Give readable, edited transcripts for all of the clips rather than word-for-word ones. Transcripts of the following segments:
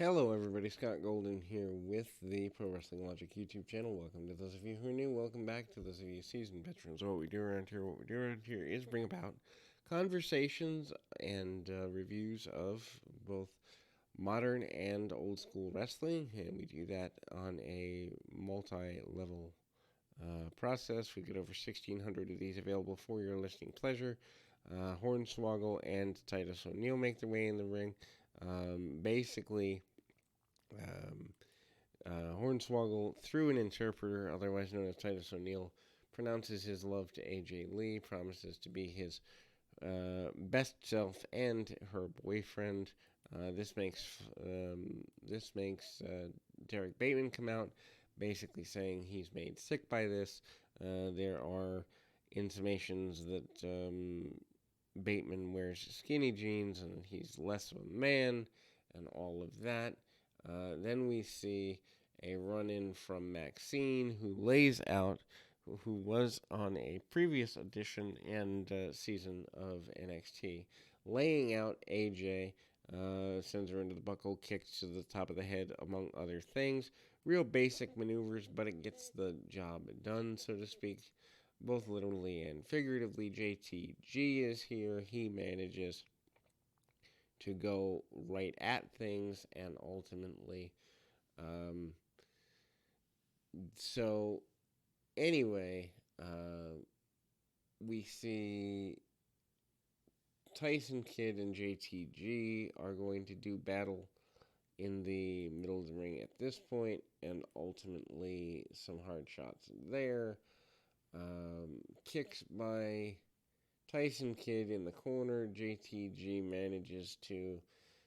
Hello, everybody. Scott Golden here with the Pro Wrestling Logic YouTube channel. Welcome to those of you who are new. Welcome back to those of you seasoned veterans. What we do around here is bring about conversations and reviews of both modern and old school wrestling, and we do that on a multi-level process. We get over 1,600 of these available for your listening pleasure. Hornswoggle and Titus O'Neil make their way in the ring. Basically, um, Hornswoggle, through an interpreter, otherwise known as Titus O'Neil, pronounces his love to AJ Lee, promises to be his best self and her boyfriend. This makes Derek Bateman come out, basically saying he's made sick by this. There are intimations that Bateman wears skinny jeans and he's less of a man, and all of that. Then we see a run in from Maxine, who lays out, who was on a previous edition and season of NXT, laying out AJ, sends her into the buckle, kicks to the top of the head, among other things. Real basic maneuvers, but it gets the job done, so to speak, both literally and figuratively. JTG is here. He manages to go right at things and ultimately um, so anyway, we see Tyson Kidd and JTG are going to do battle in the middle of the ring at this point, and ultimately some hard shots there. Kicks by Tyson Kidd in the corner. JTG manages to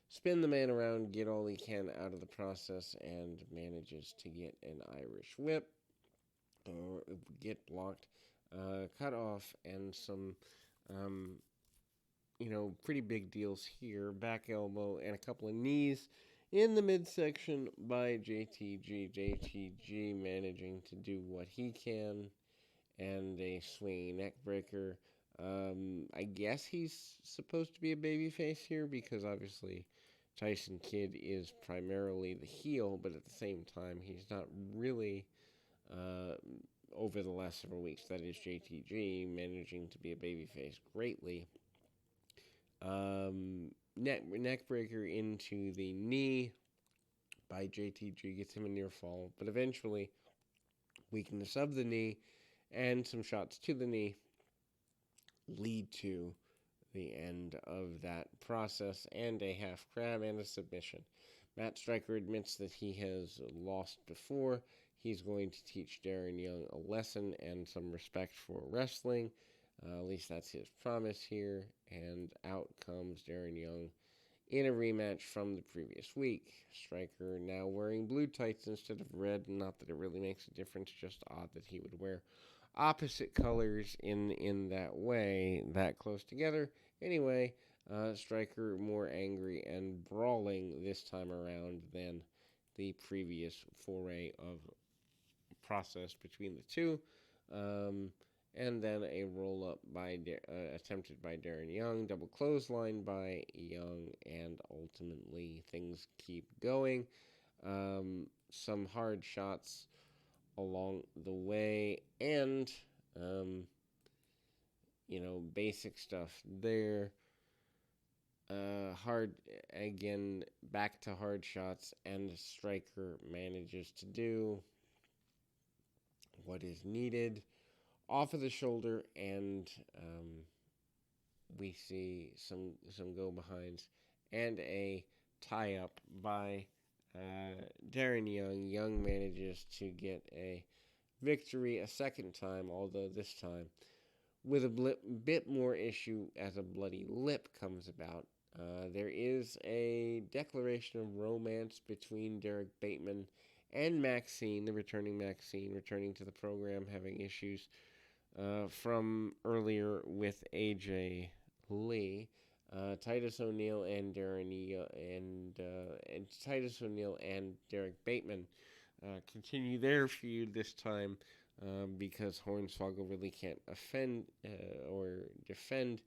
spin the man around, get all he can out of the process, and manages to get an Irish whip, or get blocked, cut off, and some, um, pretty big deals here. Back elbow and a couple of knees in the midsection by JTG. JTG managing to do what he can, and a swinging neck breaker. I guess he's supposed to be a babyface here because obviously Tyson Kidd is primarily the heel, but at the same time, he's not really, uh, over the last several weeks. That is JTG managing to be a babyface greatly. Neck breaker into the knee by JTG gets him a near fall, but eventually weakness of the knee and some shots to the knee lead to the end of that process and a half crab and a submission. Matt Striker admits that he has lost before. He's going to teach Darren Young a lesson and some respect for wrestling. At least that's his promise here. And out comes Darren Young in a rematch from the previous week. Striker now wearing blue tights instead of red. Not that it really makes a difference, just odd that he would wear opposite colors in that way, that close together. Anyway, Striker more angry and brawling this time around than the previous foray of process between the two. Um, and then a roll up attempted by Darren Young, double clothesline by Young, and ultimately things keep going. Some hard shots along the way, and basic stuff there. Hard again, back to hard shots, and Striker manages to do what is needed off of the shoulder, and we see some go behinds and a tie up by Darren Young. Young manages to get a victory a second time, although this time with a bit more issue as a bloody lip comes about. There is a declaration of romance between Derek Bateman and Maxine, the returning Maxine, returning to the program, having issues from earlier with AJ Lee. Titus O'Neil and Titus O'Neil and Derek Bateman continue their feud this time because Hornswoggle really can't offend or defend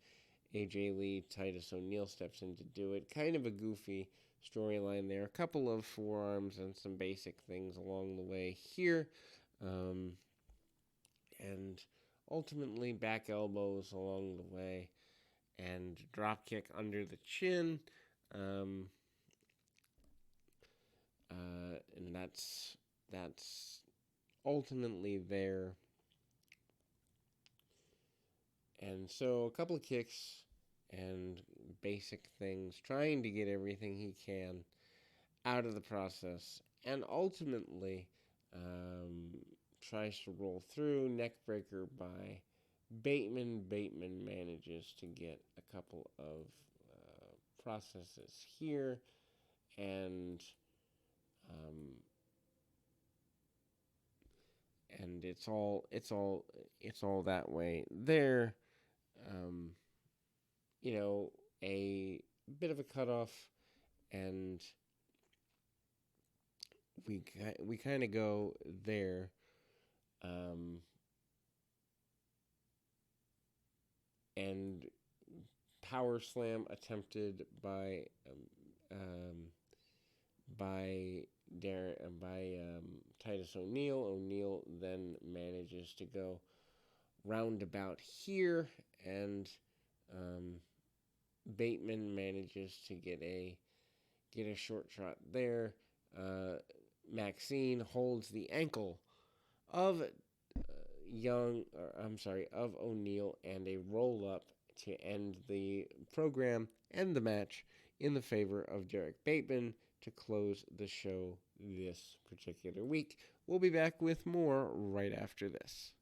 AJ Lee. Titus O'Neil steps in to do it. Kind of a goofy storyline there. A couple of forearms and some basic things along the way here. And ultimately back elbows along the way. And drop kick under the chin. And that's ultimately there. And so a couple of kicks and basic things, trying to get everything he can out of the process, and ultimately tries to roll through, neckbreaker by Bateman. Bateman manages to get a couple of processes here, and it's all that way there. Um, a bit of a cutoff, and we kind of go there. And power slam attempted by Titus O'Neil. O'Neil then manages to go roundabout here, and Bateman manages to get a short shot there. Maxine holds the ankle of of O'Neil, and a roll up to end the program and the match in the favor of Derek Bateman to close the show this particular week. We'll be back with more right after this.